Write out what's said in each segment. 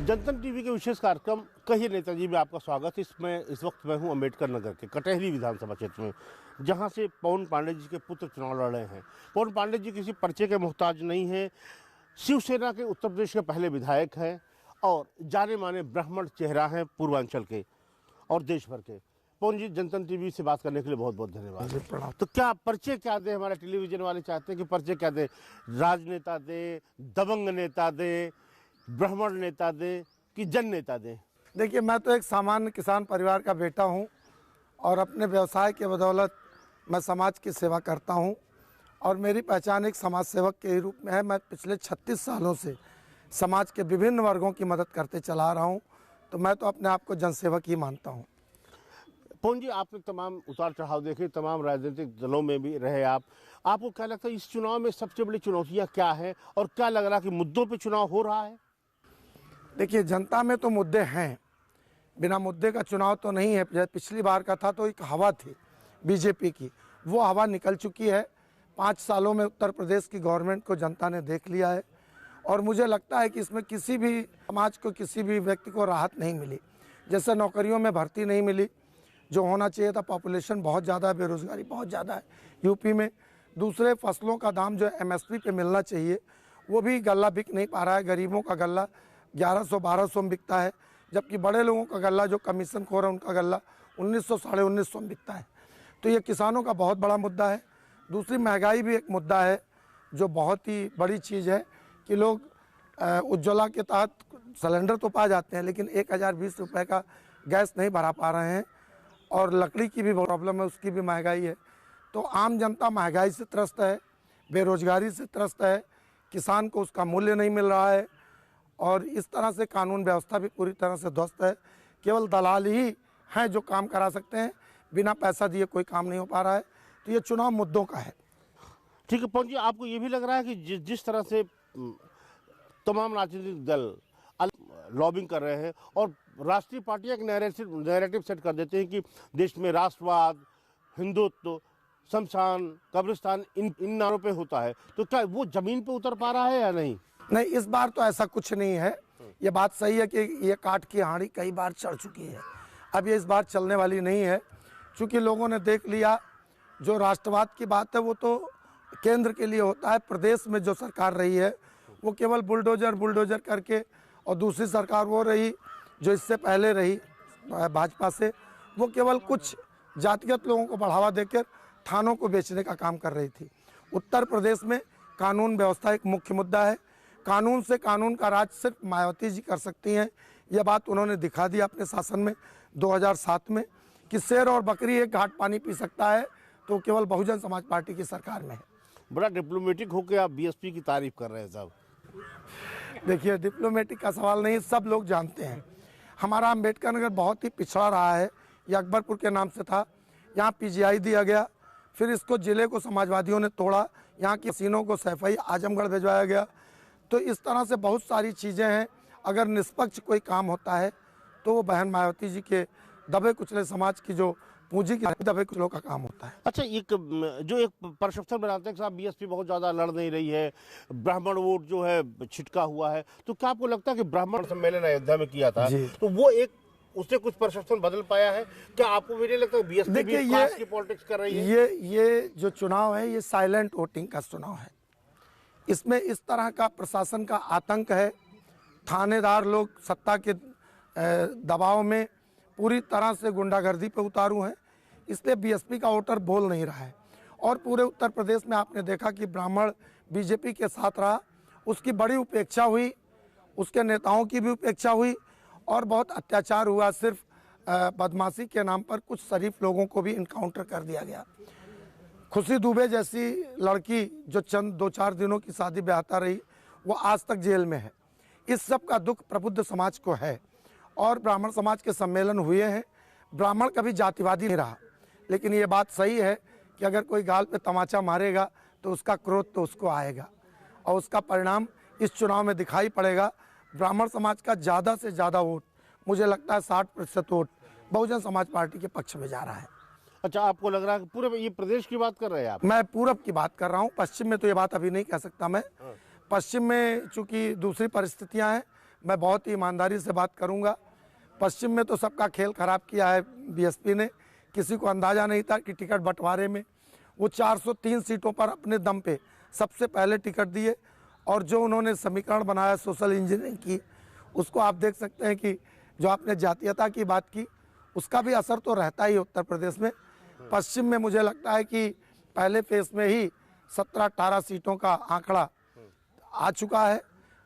जनतन TV के विशेष कार्यक्रम कहिए नेताजी में आपका स्वागत है। इस वक्त मैं हूं अम्बेडकर नगर के कटहरी विधानसभा क्षेत्र में, जहां से पवन पांडे जी के पुत्र चुनाव लड़ रहे हैं। पवन पांडे जी किसी पर्चे के मोहताज नहीं हैं, शिवसेना के उत्तर प्रदेश के पहले विधायक हैं और जाने माने ब्राह्मण चेहरा हैं पूर्वांचल के और देश भर के। पवन जी, जनतन टीवी से बात करने के लिए बहुत बहुत धन्यवाद। तो क्या पर्चे क्या दे, हमारे टेलीविजन वाले चाहते हैं कि पर्चे क्या दे, राजनेता दे, दबंग नेता दे, ब्राह्मण नेता दे कि जन नेता दे? देखिए, मैं तो एक सामान्य किसान परिवार का बेटा हूं और अपने व्यवसाय के बदौलत मैं समाज की सेवा करता हूं और मेरी पहचान एक समाज सेवक के रूप में है। मैं पिछले 36 सालों से समाज के विभिन्न वर्गों की मदद करते चला रहा हूं, तो मैं तो अपने आप को जनसेवक ही मानता हूं। पवन जी, आपने तमाम उतार चढ़ाव देखे, तमाम राजनीतिक दलों में भी रहे आपको क्या लगता है इस चुनाव में सबसे बड़ी चुनौतियाँ क्या है और क्या लग रहा है कि मुद्दों पर चुनाव हो रहा है? देखिए, जनता में तो मुद्दे हैं, बिना मुद्दे का चुनाव तो नहीं है। जैसे पिछली बार का था तो एक हवा थी बीजेपी की, वो हवा निकल चुकी है। 5 सालों में उत्तर प्रदेश की गवर्नमेंट को जनता ने देख लिया है और मुझे लगता है कि इसमें किसी भी समाज को, किसी भी व्यक्ति को राहत नहीं मिली। जैसे नौकरियों में भर्ती नहीं मिली जो होना चाहिए था, पॉपुलेशन बहुत ज़्यादा है, बेरोजगारी बहुत ज़्यादा है यूपी में। दूसरे फसलों का दाम जो MSP पे मिलना चाहिए वो भी गल्ला बिक नहीं पा रहा है। गरीबों का गल्ला 1100-1200 में बिकता है, जबकि बड़े लोगों का गल्ला जो कमीशन खोर है उनका गल्ला 1900 साढ़े 1900 में बिकता है। तो ये किसानों का बहुत बड़ा मुद्दा है। दूसरी, महंगाई भी एक मुद्दा है जो बहुत ही बड़ी चीज़ है कि लोग उज्ज्वला के तहत सिलेंडर तो पा जाते हैं लेकिन 1020 रुपये का गैस नहीं भरा पा रहे हैं और लकड़ी की भी प्रॉब्लम है, उसकी भी महंगाई है। तो आम जनता महंगाई से त्रस्त है, बेरोजगारी से त्रस्त है, किसान को उसका मूल्य नहीं मिल रहा है और इस तरह से कानून व्यवस्था भी पूरी तरह से ध्वस्त है। केवल दलाल ही हैं जो काम करा सकते हैं, बिना पैसा दिए कोई काम नहीं हो पा रहा है। तो ये चुनाव मुद्दों का है। ठीक है पवन जी, आपको ये भी लग रहा है कि जिस तरह से तमाम राजनीतिक दल लॉबिंग कर रहे हैं और राष्ट्रीय पार्टियां एक नैरेटिव सेट कर देते हैं कि देश में राष्ट्रवाद, हिंदुत्व, शमशान, कब्रिस्तान इन नारों पे होता है, तो क्या वो जमीन पे उतर पा रहा है या नहीं? नहीं, इस बार तो ऐसा कुछ नहीं है। ये बात सही है कि ये काठ की हांडी कई बार चढ़ चुकी है, अब ये इस बार चलने वाली नहीं है। क्योंकि लोगों ने देख लिया जो राष्ट्रवाद की बात है वो तो केंद्र के लिए होता है। प्रदेश में जो सरकार रही है वो केवल बुलडोजर करके, और दूसरी सरकार वो रही जो इससे पहले रही भाजपा से, वो केवल कुछ जातिगत लोगों को बढ़ावा देकर थानों को बेचने का काम कर रही थी। उत्तर प्रदेश में कानून व्यवस्था एक मुख्य मुद्दा है। कानून से कानून का राज सिर्फ मायावती जी कर सकती हैं। यह बात उन्होंने दिखा दी अपने शासन में 2007 में कि शेर और बकरी एक घाट पानी पी सकता है, तो केवल बहुजन समाज पार्टी की सरकार में है। बड़ा डिप्लोमेटिक होकर आप BSP की तारीफ कर रहे हैं साहब। देखिए, डिप्लोमेटिक का सवाल नहीं, सब लोग जानते हैं हमारा अम्बेडकर नगर बहुत ही पिछड़ा रहा है। यह अकबरपुर के नाम से था, यहाँ PGI दिया गया, फिर इसको ज़िले को समाजवादियों ने तोड़ा, यहाँ की हसीनों को सैफई आजमगढ़ भिजवाया गया। तो इस तरह से बहुत सारी चीज़ें हैं। अगर निष्पक्ष कोई काम होता है तो वो बहन मायावती जी के दबे कुचले समाज की जो पूंजी की दबे कुचलों का काम होता है। अच्छा, एक परसेप्शन बनाते हैं कि साहब BSP बहुत ज़्यादा लड़ नहीं रही है, ब्राह्मण वोट जो है छिटका हुआ है, तो क्या आपको लगता है कि ब्राह्मण सम्मेलन अयोध्या में किया था तो वो उससे कुछ परसेप्शन बदल पाया है? क्या आपको भी नहीं लगता BSP भी कास्ट की पॉलिटिक्स कर रही है? ये जो चुनाव है ये साइलेंट वोटिंग का चुनाव है। इसमें इस तरह का प्रशासन का आतंक है, थानेदार लोग सत्ता के दबाव में पूरी तरह से गुंडागर्दी पे उतारू हैं, इसलिए BSP का वोटर बोल नहीं रहा है। और पूरे उत्तर प्रदेश में आपने देखा कि ब्राह्मण BJP के साथ रहा, उसकी बड़ी उपेक्षा हुई, उसके नेताओं की भी उपेक्षा हुई और बहुत अत्याचार हुआ। सिर्फ बदमाशी के नाम पर कुछ शरीफ लोगों को भी इनकाउंटर कर दिया गया। खुशी दुबे जैसी लड़की जो चंद 2-4 दिनों की शादी ब्याहता रही, वो आज तक जेल में है। इस सब का दुख प्रबुद्ध समाज को है और ब्राह्मण समाज के सम्मेलन हुए हैं। ब्राह्मण कभी जातिवादी नहीं रहा, लेकिन ये बात सही है कि अगर कोई गाल पे तमाचा मारेगा तो उसका क्रोध तो उसको आएगा और उसका परिणाम इस चुनाव में दिखाई पड़ेगा। ब्राह्मण समाज का ज़्यादा से ज़्यादा वोट, मुझे लगता है 60% वोट बहुजन समाज पार्टी के पक्ष में जा रहा है। अच्छा, आपको लग रहा है कि पूरे ये प्रदेश की बात कर रहे हैं आप? मैं पूरब की बात कर रहा हूँ, पश्चिम में तो ये बात अभी नहीं कह सकता मैं। पश्चिम में चूंकि दूसरी परिस्थितियां हैं, मैं बहुत ही ईमानदारी से बात करूंगा। पश्चिम में तो सबका खेल खराब किया है बीएसपी ने। किसी को अंदाज़ा नहीं था कि टिकट बंटवारे में वो 403 सीटों पर अपने दम पे सबसे पहले टिकट दिए, और जो उन्होंने समीकरण बनाया सोशल इंजीनियरिंग की, उसको आप देख सकते हैं कि जो आपने जातीयता की बात की, उसका भी असर तो रहता ही उत्तर प्रदेश में। पश्चिम में मुझे लगता है कि पहले फेज में ही 17-18 सीटों का आंकड़ा आ चुका है।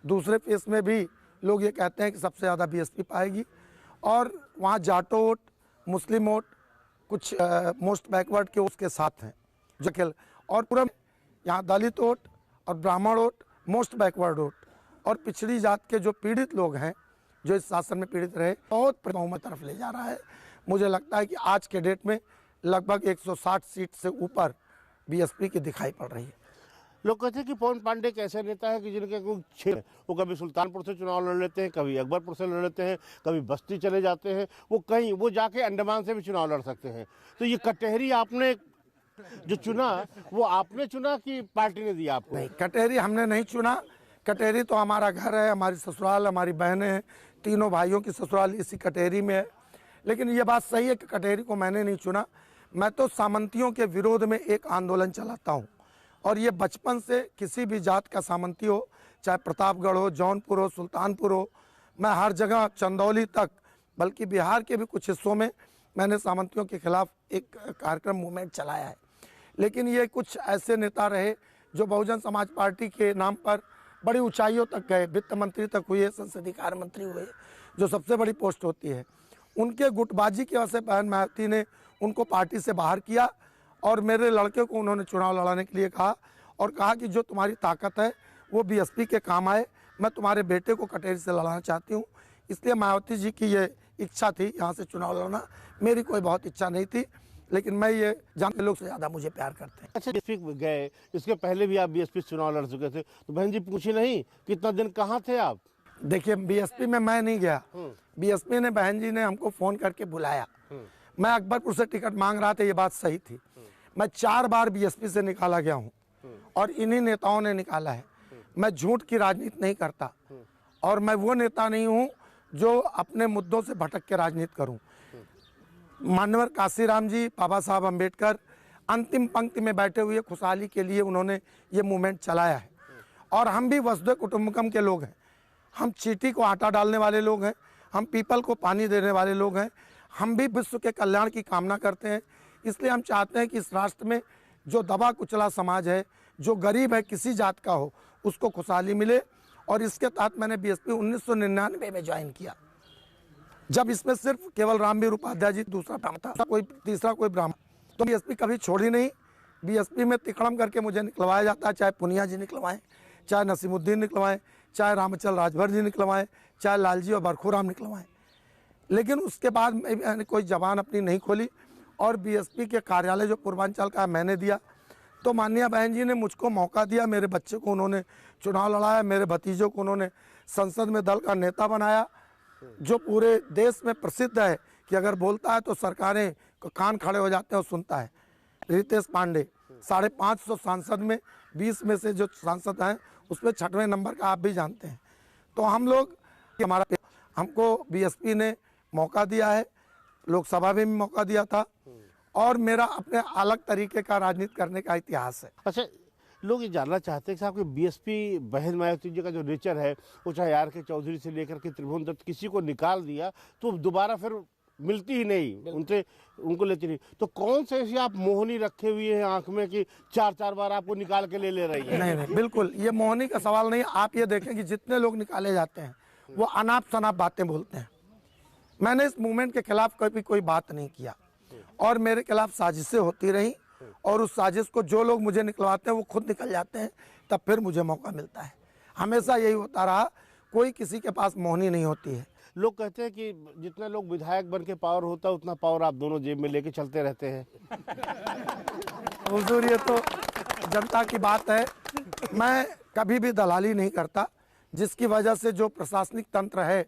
दूसरे फेज में भी लोग ये कहते हैं कि सबसे ज़्यादा बीएसपी पाएगी, और वहाँ जाटो वोट, मुस्लिम वोट, कुछ मोस्ट बैकवर्ड के उसके साथ हैं जो खेल, और पूरा यहाँ दलित वोट और ब्राह्मण वोट, मोस्ट बैकवर्ड वोट और पिछड़ी जात के जो पीड़ित लोग हैं, जो इस शासन में पीड़ित रहे, बहुत बहुमत तरफ ले जा रहा है। मुझे लगता है कि आज के डेट में लगभग 160 सीट से ऊपर बीएसपी की दिखाई पड़ रही है। लोग कहते हैं कि पवन पांडे एक ऐसे नेता है कि जिनके कोई क्षेत्र, वो कभी सुल्तानपुर से चुनाव लड़ लेते हैं, कभी अकबरपुर से लड़ लेते हैं, कभी बस्ती चले जाते हैं, वो जाके अंडमान से भी चुनाव लड़ सकते हैं। तो ये कटहरी आपने जो चुना, वो आपने चुना कि पार्टी ने दिया आपको? नहीं, कटहरी हमने नहीं चुना। कटहरी तो हमारा घर है, हमारी ससुराल, हमारी बहनें हैं, तीनों भाइयों की ससुराल इसी कटहरी में है। लेकिन ये बात सही है कि कटहरी को मैंने नहीं चुना। मैं तो सामंतियों के विरोध में एक आंदोलन चलाता हूँ, और ये बचपन से किसी भी जात का सामंती हो, चाहे प्रतापगढ़ हो, जौनपुर हो, सुल्तानपुर हो, मैं हर जगह, चंदौली तक, बल्कि बिहार के भी कुछ हिस्सों में मैंने सामंतियों के खिलाफ एक कार्यक्रम मूवमेंट चलाया है। लेकिन ये कुछ ऐसे नेता रहे जो बहुजन समाज पार्टी के नाम पर बड़ी ऊंचाइयों तक गए, वित्त मंत्री तक हुए, संसदीय कार्य मंत्री हुए, जो सबसे बड़ी पोस्ट होती है। उनके गुटबाजी की वजह से बहन मायावती ने उनको पार्टी से बाहर किया, और मेरे लड़के को उन्होंने चुनाव लड़ाने के लिए कहा, और कहा कि जो तुम्हारी ताकत है वो बीएसपी के काम आए, मैं तुम्हारे बेटे को कटहरी से लड़ाना चाहती हूँ। इसलिए मायावती जी की ये इच्छा थी यहाँ से चुनाव लड़ना, मेरी कोई बहुत इच्छा नहीं थी। लेकिन मैं ये जानते लोग से ज़्यादा मुझे प्यार करते हैं। अच्छा, बीएसपी गए, इसके पहले भी आप बीएसपी चुनाव लड़ चुके थे, तो बहन जी पूछी नहीं कितना दिन कहाँ थे आप? देखिए, बीएसपी में मैं नहीं गया। बीएसपी ने, बहन जी ने हमको फ़ोन करके बुलाया। मैं अकबरपुर से टिकट मांग रहा था, ये बात सही थी। मैं 4 बार बीएसपी से निकाला गया हूँ, और इन्हीं नेताओं ने निकाला है। मैं झूठ की राजनीति नहीं करता, और मैं वो नेता नहीं हूँ जो अपने मुद्दों से भटक के राजनीति करूँ। मानवर काशीराम जी, बाबा साहब अम्बेडकर अंतिम पंक्ति में बैठे हुए खुशहाली के लिए उन्होंने ये मूवमेंट चलाया है, और हम भी वसुधैव कुटुंबकम के लोग हैं। हम चींटी को आटा डालने वाले लोग हैं, हम पीपल को पानी देने वाले लोग हैं, हम भी विश्व के कल्याण की कामना करते हैं। इसलिए हम चाहते हैं कि इस राष्ट्र में जो दबा कुचला समाज है, जो गरीब है, किसी जात का हो, उसको खुशहाली मिले। और इसके तहत मैंने बीएसपी 1999 में ज्वाइन किया, जब इसमें सिर्फ केवल रामवीर उपाध्याय जी दूसरा ब्राह्मण था, कोई तीसरा कोई ब्राह्मण। तो बीएसपी कभी छोड़ी नहीं। बीएसपी में तिकड़म करके मुझे निकलवाया जाता है, चाहे पुनिया जी निकलवाएं, चाहे नसीमुद्दीन निकलवाएं, चाहे रामचल राजभर जी निकलवाएं, चाहे लालजी और बरखूराम निकलवाएं। लेकिन उसके बाद मैंने कोई जबान अपनी नहीं खोली, और बीएसपी के कार्यालय जो पूर्वांचल का मैंने दिया। तो माननीय बहन जी ने मुझको मौका दिया, मेरे बच्चे को उन्होंने चुनाव लड़ाया, मेरे भतीजों को उन्होंने संसद में दल का नेता बनाया, जो पूरे देश में प्रसिद्ध है कि अगर बोलता है तो सरकारें कान खड़े हो जाते हैं और सुनता है। रितेश पांडे 550 सांसद में 20 में से जो सांसद हैं उसमें 6वें नंबर का आप भी जानते हैं। तो हम लोग, हमको बीएसपी ने मौका दिया है, लोकसभा में भी मौका दिया था, और मेरा अपने अलग तरीके का राजनीति करने का इतिहास है। अच्छा, लोग ये जानना चाहते हैं कि साहब कि बीएसपी बहन मायावती जी का जो नेचर है, वो चाहे आर के चौधरी से लेकर के त्रिभुवन दत्त, किसी को निकाल दिया तो दोबारा फिर मिलती ही नहीं, उनको लेती नहीं। तो कौन से ऐसी आप मोहनी रखे हुए हैं आंख में कि 4-4 बार आपको निकाल के ले रही है? नहीं, बिल्कुल ये मोहनी का सवाल नहीं। आप ये देखें कि जितने लोग निकाले जाते हैं वो अनाप शनाप बातें बोलते हैं। मैंने इस मूवमेंट के खिलाफ कभी कोई बात नहीं किया, और मेरे खिलाफ साजिशें होती रही, और उस साजिश को जो लोग मुझे निकलवाते हैं वो खुद निकल जाते हैं, तब फिर मुझे मौका मिलता है। हमेशा यही होता रहा, कोई किसी के पास मोहनी नहीं होती है। लोग कहते हैं कि जितना लोग विधायक बन के पावर होता है, उतना पावर आप दोनों जेब में लेके चलते रहते हैं। हुजूर, ये तो जनता की बात है। मैं कभी भी दलाली नहीं करता, जिसकी वजह से जो प्रशासनिक तंत्र है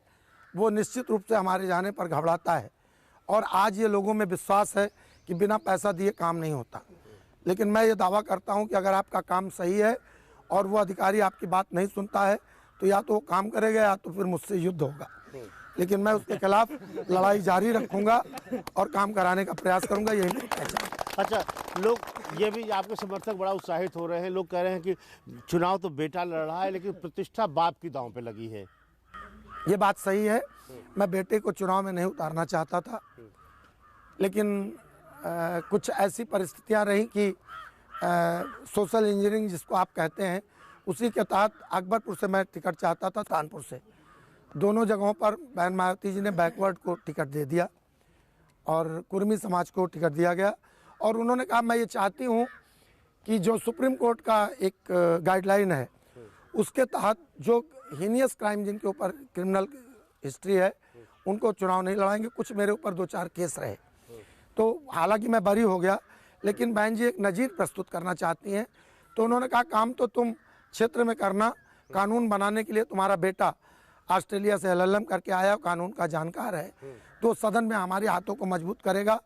वो निश्चित रूप से हमारे जाने पर घबराता है। और आज ये लोगों में विश्वास है कि बिना पैसा दिए काम नहीं होता। लेकिन मैं ये दावा करता हूं कि अगर आपका काम सही है और वो अधिकारी आपकी बात नहीं सुनता है, तो या तो वो काम करेगा या तो फिर मुझसे युद्ध होगा। लेकिन मैं उसके खिलाफ लड़ाई जारी रखूंगा और काम कराने का प्रयास करूंगा, यही मेरी पहचान है। अच्छा, लोग ये भी आपके समर्थक बड़ा उत्साहित हो रहे हैं, लोग कह रहे हैं कि चुनाव तो बेटा लड़ रहा है लेकिन प्रतिष्ठा बाप की दांव पे लगी है। ये बात सही है, मैं बेटे को चुनाव में नहीं उतारना चाहता था, लेकिन कुछ ऐसी परिस्थितियां रही कि सोशल इंजीनियरिंग जिसको आप कहते हैं, उसी के तहत अकबरपुर से मैं टिकट चाहता था, कानपुर से। दोनों जगहों पर बहन मायावती जी ने बैकवर्ड को टिकट दे दिया और कुर्मी समाज को टिकट दिया गया। और उन्होंने कहा मैं ये चाहती हूँ कि जो सुप्रीम कोर्ट का एक गाइडलाइन है, उसके तहत जो हीनियस क्राइम जिनके ऊपर क्रिमिनल हिस्ट्री है, उनको चुनाव नहीं लड़ाएंगे। कुछ मेरे ऊपर 2-4 केस रहे, तो हालांकि मैं बरी हो गया, लेकिन बहन जी एक नज़ीर प्रस्तुत करना चाहती हैं। तो उन्होंने कहा काम तो तुम क्षेत्र में करना, कानून बनाने के लिए तुम्हारा बेटा ऑस्ट्रेलिया से LLM करके आया, कानून का जानकार है, तो सदन में हमारे हाथों को मजबूत करेगा।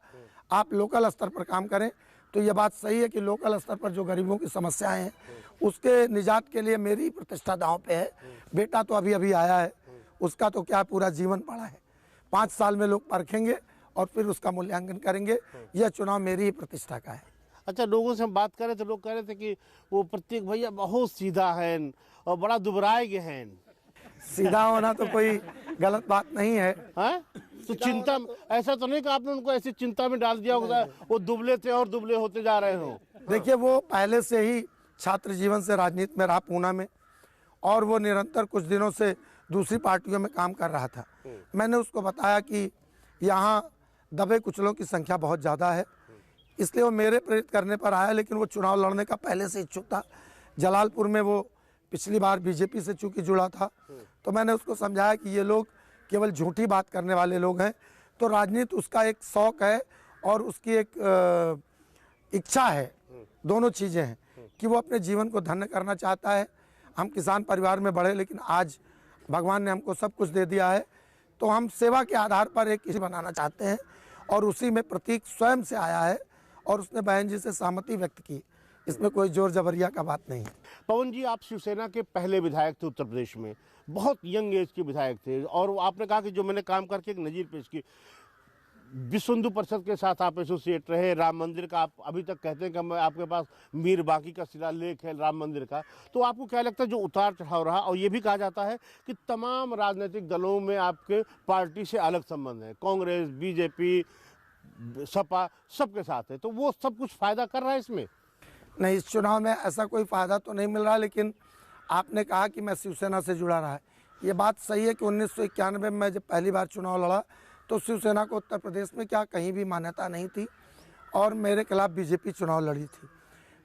आप लोकल स्तर पर काम करें। तो ये बात सही है कि लोकल स्तर पर जो गरीबों की समस्याएं हैं, उसके निजात के लिए मेरी प्रतिष्ठा दांव पे है। बेटा तो अभी अभी आया है, उसका तो क्या पूरा जीवन पड़ा है। 5 साल में लोग परखेंगे और फिर उसका मूल्यांकन करेंगे। यह चुनाव मेरी ही प्रतिष्ठा का है। अच्छा, लोगों से हम बात करें तो लोग कह रहे थे कि वो प्रत्येक भैया बहुत सीधा है और बड़ा दुबराए गए हैं। सीधा होना तो कोई गलत बात नहीं है। तो चिंता, ऐसा तो नहीं कि आपने उनको ऐसी चिंता में डाल दिया होगा, वो दुबले थे और दुबले होते जा रहे हो? देखिए, वो पहले से ही छात्र जीवन से राजनीति में रहा पूना में, और वो निरंतर कुछ दिनों से दूसरी पार्टियों में काम कर रहा था। मैंने उसको बताया कि यहाँ दबे कुचलों की संख्या बहुत ज़्यादा है, इसलिए वो मेरे प्रेरित करने पर आया। लेकिन वो चुनाव लड़ने का पहले से इच्छुक था। जलालपुर में वो पिछली बार बीजेपी से चूंकि जुड़ा था, तो मैंने उसको समझाया कि ये लोग केवल झूठी बात करने वाले लोग हैं। तो राजनीति उसका एक शौक है और उसकी एक इच्छा है, दोनों चीज़ें हैं, कि वो अपने जीवन को धन्य करना चाहता है। हम किसान परिवार में बढ़े, लेकिन आज भगवान ने हमको सब कुछ दे दिया है, तो हम सेवा के आधार पर एक किसी बनाना चाहते हैं, और उसी में प्रतीक स्वयं से आया है और उसने बहन जी से सहमति व्यक्त की। इसमें कोई जोर जबरिया का बात नहीं है। पवन जी, आप शिवसेना के पहले विधायक थे उत्तर प्रदेश में, बहुत यंग एज के विधायक थे, और आपने कहा कि जो मैंने काम करके एक नज़ीर पेश की। विश्व हिंदू परिषद के साथ आप एसोसिएट रहे, राम मंदिर का आप अभी तक कहते हैं कि मैं आपके पास मीर बाकी का शिलालेख है राम मंदिर का। तो आपको क्या लगता है जो उतार चढ़ाव रहा, और ये भी कहा जाता है कि तमाम राजनीतिक दलों में आपके पार्टी से अलग संबंध है, कांग्रेस, बीजेपी, सपा, सबके साथ है, तो वो सब कुछ फायदा कर रहा है इसमें? नहीं, इस चुनाव में ऐसा कोई फ़ायदा तो नहीं मिल रहा, लेकिन आपने कहा कि मैं शिवसेना से जुड़ा रहा है। ये बात सही है कि 1991 में जब पहली बार चुनाव लड़ा, तो शिवसेना को उत्तर प्रदेश में क्या कहीं भी मान्यता नहीं थी, और मेरे खिलाफ बीजेपी चुनाव लड़ी थी।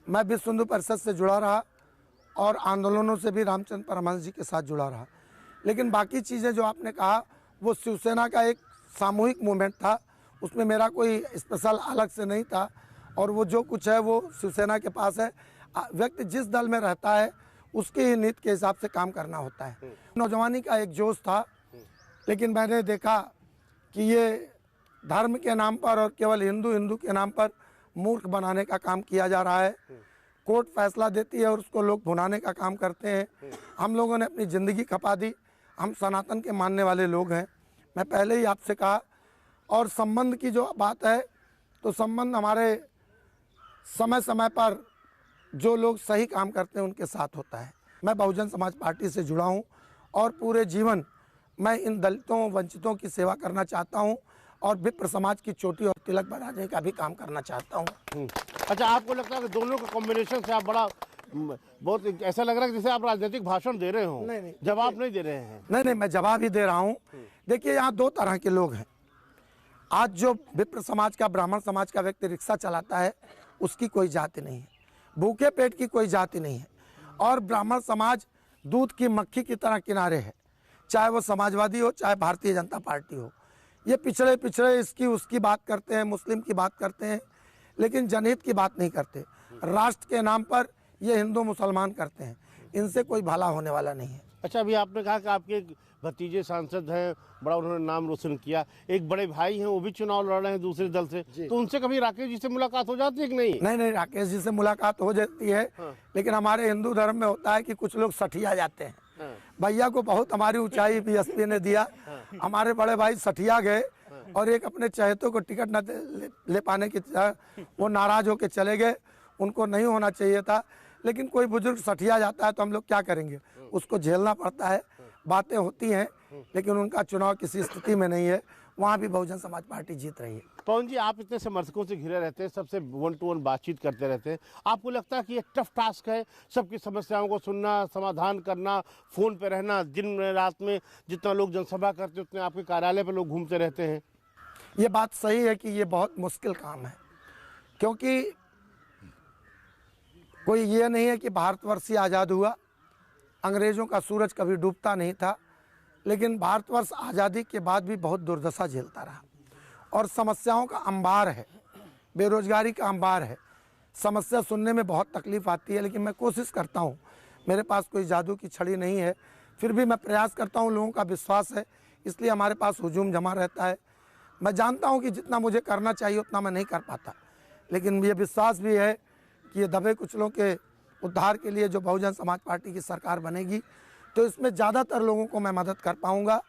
मैं विश्व हिंदू परिषद से जुड़ा रहा और आंदोलनों से भी रामचंद्र परमहंस जी के साथ जुड़ा रहा। लेकिन बाकी चीज़ें जो आपने कहा, वो शिवसेना का एक सामूहिक मूवमेंट था, उसमें मेरा कोई स्पेशल अलग से नहीं था, और वो जो कुछ है वो शिवसेना के पास है। व्यक्ति जिस दल में रहता है उसकी ही नीति के हिसाब से काम करना होता है। नौजवानी का एक जोश था, लेकिन मैंने देखा कि ये धर्म के नाम पर और केवल हिंदू के नाम पर मूर्ख बनाने का काम किया जा रहा है। कोर्ट फैसला देती है और उसको लोग भुनाने का काम करते हैं। हम लोगों ने अपनी ज़िंदगी खपा दी, हम सनातन के मानने वाले लोग हैं। मैं पहले ही आपसे कहा। और संबंध की जो बात है, तो संबंध हमारे समय समय पर जो लोग सही काम करते हैं उनके साथ होता है। मैं बहुजन समाज पार्टी से जुड़ा हूं और पूरे जीवन मैं इन दलितों, वंचितों की सेवा करना चाहता हूं, और विप्र समाज की चोटी और तिलक बनाने का भी काम करना चाहता हूं। अच्छा, आपको लगता है कि दोनों का कॉम्बिनेशन से आप बड़ा, बहुत ऐसा लग रहा है जैसे आप राजनीतिक भाषण दे रहे हो? नहीं, जवाब नहीं दे रहे हैं? नहीं, मैं जवाब ही दे रहा हूँ। देखिए, यहाँ 2 तरह के लोग हैं। आज जो विप्र समाज का, ब्राह्मण समाज का व्यक्ति रिक्शा चलाता है, उसकी कोई जाति नहीं है, भूखे पेट की कोई जाति नहीं है, और ब्राह्मण समाज दूध की मक्खी की तरह किनारे है, चाहे वो समाजवादी हो, चाहे भारतीय जनता पार्टी हो। ये पिछड़े इसकी उसकी बात करते हैं, मुस्लिम की बात करते हैं, लेकिन जनहित की बात नहीं करते। राष्ट्र के नाम पर ये हिंदू मुसलमान करते हैं, इनसे कोई भला होने वाला नहीं है। अच्छा, अभी आपने कहा कि आपके एक भतीजे सांसद हैं, बड़ा उन्होंने नाम रोशन किया, एक बड़े भाई हैं वो भी चुनाव लड़ रहे हैं दूसरे दल से, तो उनसे कभी राकेश जी से मुलाकात हो जाती है कि नहीं? नहीं, राकेश जी से मुलाकात हो जाती है। लेकिन हमारे हिंदू धर्म में होता है कि कुछ लोग सठिया जाते हैं, भैया को बहुत हमारी ऊंचाई बीएसपी ने दिया। हमारे बड़े भाई सठिया गए और एक अपने चहेतों को टिकट न ले पाने की वो नाराज होकर चले गए। उनको नहीं होना चाहिए था, लेकिन कोई बुजुर्ग सठिया जाता है तो हम लोग क्या करेंगे, उसको झेलना पड़ता है। बातें होती हैं, लेकिन उनका चुनाव किसी स्थिति में नहीं है। वहाँ भी बहुजन समाज पार्टी जीत रही है। पवन जी, आप इतने समर्थकों से घिरे रहते हैं, सबसे 1 to 1 बातचीत करते रहते हैं, आपको लगता है कि ये टफ टास्क है, सबकी समस्याओं को सुनना, समाधान करना, फोन पे रहना, दिन रात में जितना लोग जनसभा करते उतने आपके कार्यालय पे लोग घूमते रहते हैं? ये बात सही है कि ये बहुत मुश्किल काम है, क्योंकि कोई ये नहीं है कि भारतवर्ष ही आज़ाद हुआ, अंग्रेज़ों का सूरज कभी डूबता नहीं था, लेकिन भारतवर्ष आज़ादी के बाद भी बहुत दुर्दशा झेलता रहा और समस्याओं का अंबार है, बेरोजगारी का अंबार है। समस्या सुनने में बहुत तकलीफ़ आती है, लेकिन मैं कोशिश करता हूँ, मेरे पास कोई जादू की छड़ी नहीं है, फिर भी मैं प्रयास करता हूँ। लोगों का विश्वास है, इसलिए हमारे पास हुजूम जमा रहता है। मैं जानता हूँ कि जितना मुझे करना चाहिए उतना मैं नहीं कर पाता, लेकिन ये विश्वास भी है कि ये दबे कुचलों के उद्धार के लिए जो बहुजन समाज पार्टी की सरकार बनेगी, तो इसमें ज़्यादातर लोगों को मैं मदद कर पाऊँगा।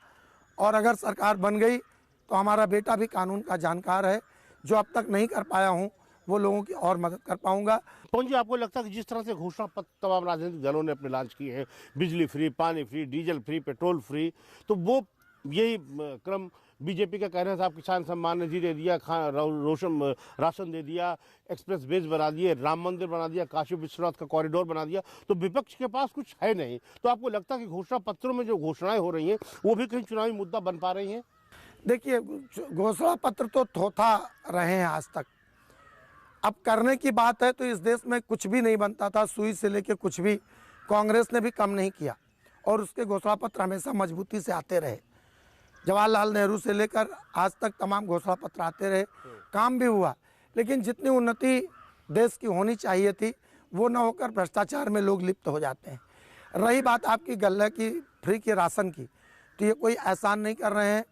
और अगर सरकार बन गई तो हमारा बेटा भी कानून का जानकार है, जो अब तक नहीं कर पाया हूँ वो लोगों की और मदद कर पाऊँगा। पवन जी, आपको लगता है कि जिस तरह से घोषणा पत्र तमाम राजनीतिक दलों ने अपने लॉन्च किए हैं, बिजली फ्री, पानी free, diesel free, petrol free, तो वो यही क्रम बीजेपी का कहना था, किसान सम्मान निधि दे दिया, राशन दे दिया, एक्सप्रेस वेज बना दिए, राम मंदिर बना दिया, काशी विश्वनाथ का कॉरिडोर बना दिया, तो विपक्ष के पास कुछ है नहीं। तो आपको लगता है कि घोषणा पत्रों में जो घोषणाएं हो रही हैं वो भी कहीं चुनावी मुद्दा बन पा रही हैं? देखिए, घोषणा पत्र तो थोथा रहे हैं आज तक। अब करने की बात है तो इस देश में कुछ भी नहीं बनता था, सुई से लेके कुछ भी। कांग्रेस ने भी कम नहीं किया और उसके घोषणा पत्र हमेशा मजबूती से आते रहे। जवाहरलाल नेहरू से लेकर आज तक तमाम घोषणा पत्र आते रहे, काम भी हुआ, लेकिन जितनी उन्नति देश की होनी चाहिए थी वो न होकर भ्रष्टाचार में लोग लिप्त हो जाते हैं। रही बात आपकी गल्ला की फ्री के राशन की, तो ये कोई एहसान नहीं कर रहे हैं।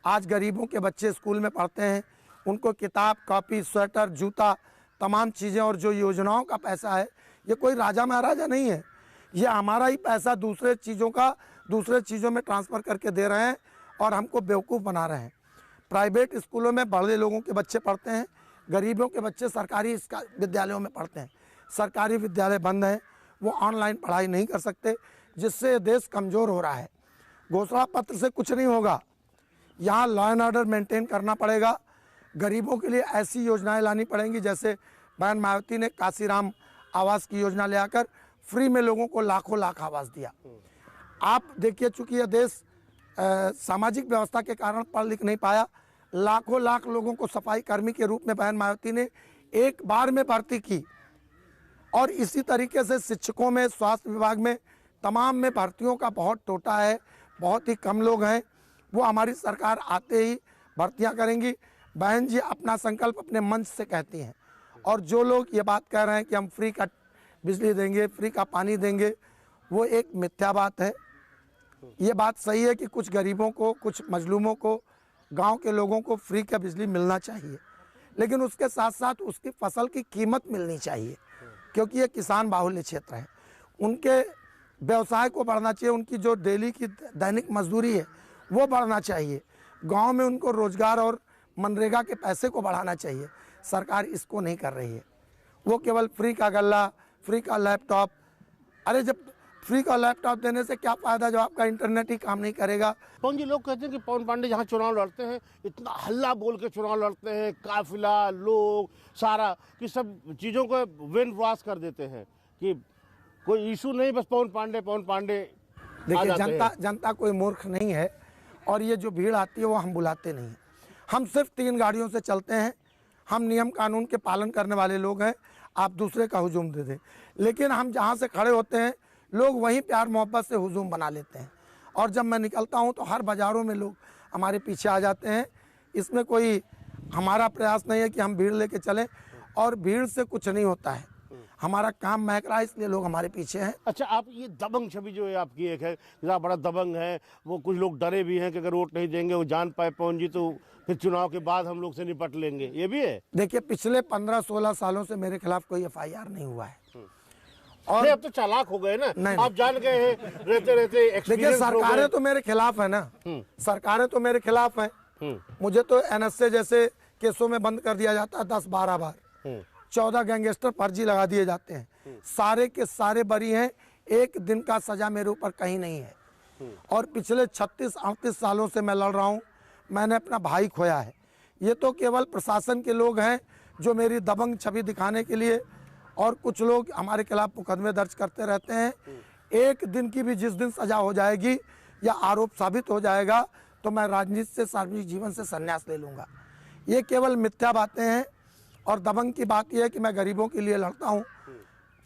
आज गरीबों के बच्चे स्कूल में पढ़ते हैं, उनको किताब, कॉपी, स्वेटर, जूता, तमाम चीज़ें, और जो योजनाओं का पैसा है, ये कोई राजा महाराजा नहीं है, ये हमारा ही पैसा दूसरे चीज़ों में ट्रांसफ़र करके दे रहे हैं और हमको बेवकूफ़ बना रहे हैं। प्राइवेट स्कूलों में बड़े लोगों के बच्चे पढ़ते हैं, गरीबों के बच्चे सरकारी विद्यालयों में पढ़ते हैं। सरकारी विद्यालय बंद हैं, वो ऑनलाइन पढ़ाई नहीं कर सकते, जिससे देश कमज़ोर हो रहा है। घोषणा पत्र से कुछ नहीं होगा, यहाँ लॉ एंड ऑर्डर मेंटेन करना पड़ेगा। गरीबों के लिए ऐसी योजनाएं लानी पड़ेंगी, जैसे बहन मायावती ने काशीराम आवास की योजना ले आकर फ्री में लोगों को लाखों लाख आवास दिया। आप देखिए, चूंकि यह देश सामाजिक व्यवस्था के कारण पढ़ लिख नहीं पाया, लाखों लाख लोगों को सफाई कर्मी के रूप में बहन मायावती ने एक बार में भर्ती की। और इसी तरीके से शिक्षकों में, स्वास्थ्य विभाग में, तमाम में भर्तियों का बहुत टोटा है, बहुत ही कम लोग हैं। वो हमारी सरकार आते ही भर्तियां करेंगी। बहन जी अपना संकल्प अपने मंच से कहती हैं, और जो लोग ये बात कह रहे हैं कि हम फ्री का बिजली देंगे, फ्री का पानी देंगे, वो एक मिथ्या बात है। ये बात सही है कि कुछ गरीबों को, कुछ मजलूमों को, गांव के लोगों को फ्री का बिजली मिलना चाहिए, लेकिन उसके साथ साथ उसकी फसल की कीमत मिलनी चाहिए, क्योंकि ये किसान बाहुल्य क्षेत्र है। उनके व्यवसाय को बढ़ना चाहिए, उनकी जो डेली की दैनिक मजदूरी है वो बढ़ना चाहिए, गांव में उनको रोजगार और मनरेगा के पैसे को बढ़ाना चाहिए। सरकार इसको नहीं कर रही है, वो केवल फ्री का गल्ला, फ्री का लैपटॉप। अरे जब फ्री का लैपटॉप देने से क्या फ़ायदा जब आपका इंटरनेट ही काम नहीं करेगा। पवन जी, लोग कहते हैं कि पवन पांडे जहाँ चुनाव लड़ते हैं इतना हल्ला बोल के चुनाव लड़ते हैं, काफिला, लोग, सारा कि सब चीज़ों को वेन वाश कर देते हैं कि कोई इशू नहीं, बस पवन पांडे। देखिए, जनता कोई मूर्ख नहीं है, और ये जो भीड़ आती है वो हम बुलाते नहीं हैं। हम सिर्फ 3 गाड़ियों से चलते हैं, हम नियम कानून के पालन करने वाले लोग हैं। आप दूसरे का हुजूम दे दें, लेकिन हम जहाँ से खड़े होते हैं लोग वहीं प्यार मोहब्बत से हुजूम बना लेते हैं, और जब मैं निकलता हूँ तो हर बाज़ारों में लोग हमारे पीछे आ जाते हैं। इसमें कोई हमारा प्रयास नहीं है कि हम भीड़ लेके चलें, और भीड़ से कुछ नहीं होता है, हमारा काम महक रहा है, इसलिए लोग हमारे पीछे हैं। अच्छा, आप ये दबंग छवि जो है आपकी एक है, जरा बड़ा दबंग है, वो कुछ लोग डरे भी हैं कि अगर वोट नहीं देंगे, वो जान पाए पवन जी तो फिर चुनाव के बाद हम लोग से निपट लेंगे, ये भी है। देखिए, पिछले 15-16 सालों से मेरे खिलाफ कोई FIR नहीं हुआ है, नहीं, अब तो चालाक हो गए ना, नहीं, आप जान गए हैं रहते रहते देखिए एक्सपीरियंस हो सरकारें गए। तो मेरे खिलाफ है ना, सरकारें तो मेरे खिलाफ हैं। मुझे तो एनएसए जैसे केसों में बंद कर दिया जाता है 10-12 बार, 14 गैंगस्टर फर्जी लगा दिए जाते हैं, सारे के सारे बरी हैं, एक दिन का सजा मेरे ऊपर कहीं नहीं है। और पिछले 36-38 सालों से मैं लड़ रहा हूँ, मैंने अपना भाई खोया है। ये तो केवल प्रशासन के लोग हैं जो मेरी दबंग छवि दिखाने के लिए, और कुछ लोग हमारे खिलाफ मुकदमे दर्ज करते रहते हैं। एक दिन की भी जिस दिन सजा हो जाएगी या आरोप साबित हो जाएगा तो मैं राजनीति से, सार्वजनिक जीवन से संन्यास ले लूँगा। ये केवल मिथ्या बातें हैं। और दबंग की बात यह है कि मैं गरीबों के लिए लड़ता हूँ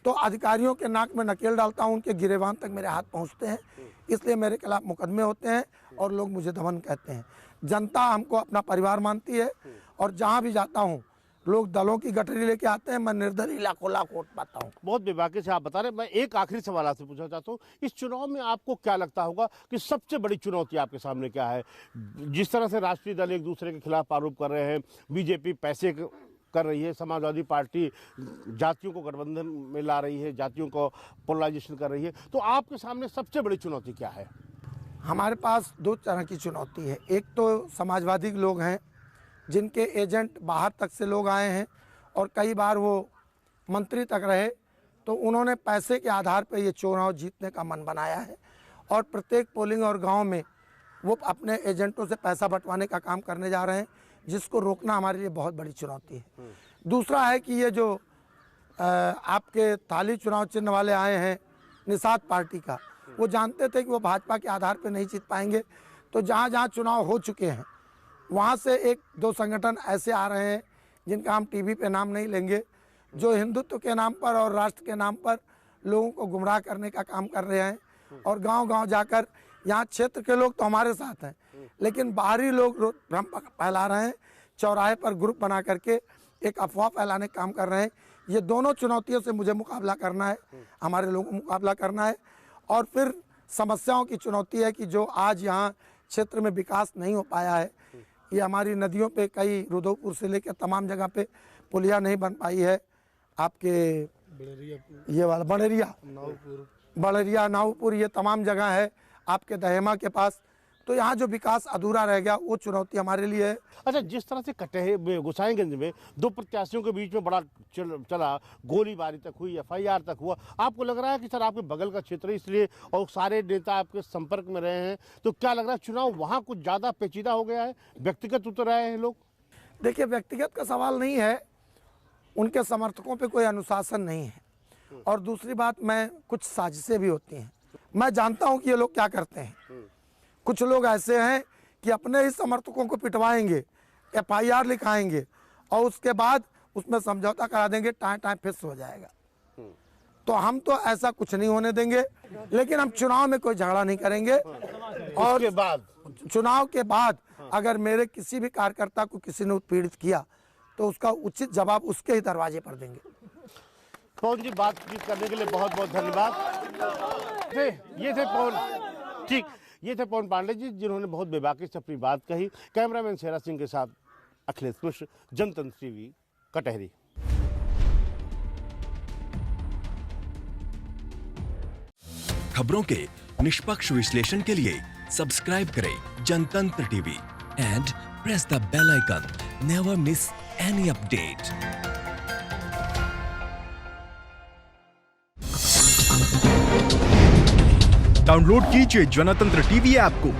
तो अधिकारियों के नाक में नकेल डालता हूँ, उनके गिरेबान तक मेरे हाथ पहुँचते हैं, इसलिए मेरे खिलाफ मुकदमे होते हैं और लोग मुझे दबंग कहते हैं। जनता हमको अपना परिवार मानती है और जहाँ भी जाता हूँ लोग दलों की गठरी लेके आते हैं, मैं निर्दलीय लाखों लाख वोट पाता हूँ। बहुत बेबाकी से आप बता रहे हैं। मैं एक आखिरी सवाल आपसे पूछना चाहता हूँ, इस चुनाव में आपको क्या लगता होगा कि सबसे बड़ी चुनौती आपके सामने क्या है? जिस तरह से राष्ट्रीय दल एक दूसरे के खिलाफ आरोप कर रहे हैं, बीजेपी पैसे कर रही है, समाजवादी पार्टी जातियों को गठबंधन में ला रही है, जातियों को पोलराइजेशन कर रही है, तो आपके सामने सबसे बड़ी चुनौती क्या है? हमारे पास दो तरह की चुनौती है। एक तो समाजवादी लोग हैं जिनके एजेंट बाहर तक से लोग आए हैं और कई बार वो मंत्री तक रहे, तो उन्होंने पैसे के आधार पर ये चुनाव जीतने का मन बनाया है और प्रत्येक पोलिंग और गांव में वो अपने एजेंटों से पैसा बंटवाने का काम करने जा रहे हैं, जिसको रोकना हमारे लिए बहुत बड़ी चुनौती है। दूसरा है कि ये जो आपके थाली चुनाव चिन्ह वाले आए हैं निषाद पार्टी का, वो जानते थे कि वो भाजपा के आधार पर नहीं जीत पाएंगे, तो जहाँ जहाँ चुनाव हो चुके हैं वहाँ से 1-2 संगठन ऐसे आ रहे हैं जिनका हम टीवी पे नाम नहीं लेंगे, जो हिंदुत्व के नाम पर और राष्ट्र के नाम पर लोगों को गुमराह करने का काम कर रहे हैं और गांव-गांव जाकर, यहाँ क्षेत्र के लोग तो हमारे साथ हैं लेकिन बाहरी लोग भ्रम फैला रहे हैं, चौराहे पर ग्रुप बना करके एक अफवाह फैलाने का काम कर रहे हैं। ये दोनों चुनौतियों से मुझे मुकाबला करना है, हमारे लोगों को मुकाबला करना है। और फिर समस्याओं की चुनौती है कि जो आज यहाँ क्षेत्र में विकास नहीं हो पाया है, ये हमारी नदियों पे कई रुद्रपुर से लेकर तमाम जगह पे पुलिया नहीं बन पाई है। आपके ये वाला बड़रिया नावपुर ये तमाम जगह है आपके दहेमा के पास, तो यहाँ जो विकास अधूरा रह गया वो चुनौती हमारे लिए है। अच्छा, जिस तरह से कटहे में गोसाईगंज में 2 प्रत्याशियों के बीच में बड़ा चला, गोलीबारी तक हुई, FIR तक हुआ, आपको लग रहा है कि सर आपके बगल का क्षेत्र है इसलिए और सारे नेता आपके संपर्क में रहे हैं, तो क्या लग रहा है चुनाव वहाँ कुछ ज़्यादा पेचीदा हो गया है, व्यक्तिगत उतर आए हैं लोग? देखिए, व्यक्तिगत का सवाल नहीं है, उनके समर्थकों पे कोई अनुशासन नहीं है और दूसरी बात, मैं कुछ साजिशें भी होती हैं। मैं जानता हूँ कि ये लोग क्या करते हैं। कुछ लोग ऐसे हैं कि अपने ही समर्थकों को पिटवाएंगे, FIR लिखाएंगे और उसके बाद उसमें समझौता करा देंगे, टाइम फिक्स हो जाएगा। तो हम तो ऐसा कुछ नहीं होने देंगे, लेकिन हम चुनाव में कोई झगड़ा नहीं करेंगे और चुनाव के बाद अगर मेरे किसी भी कार्यकर्ता को किसी ने उत्पीड़ित किया तो उसका उचित जवाब उसके ही दरवाजे पर देंगे। पवन जी, बातचीत करने के लिए बहुत बहुत धन्यवाद। ये थे पवन, ठीक, ये थे पवन पांडे जी जिन्होंने बहुत बेबाकी से अपनी बात कही। कैमरामैन शेरा सिंह के साथ अखिलेश मिश्र, जनतंत्र टीवी, कटहरी। खबरों के निष्पक्ष विश्लेषण के लिए सब्सक्राइब करें Jantantra TV and press the bell icon. Never miss any update. Download कीजिए जनतंत्र टीवी ऐप को,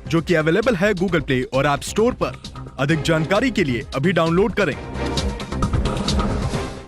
जो कि अवेलेबल है गूगल प्ले और ऐप स्टोर पर। अधिक जानकारी के लिए अभी डाउनलोड करें।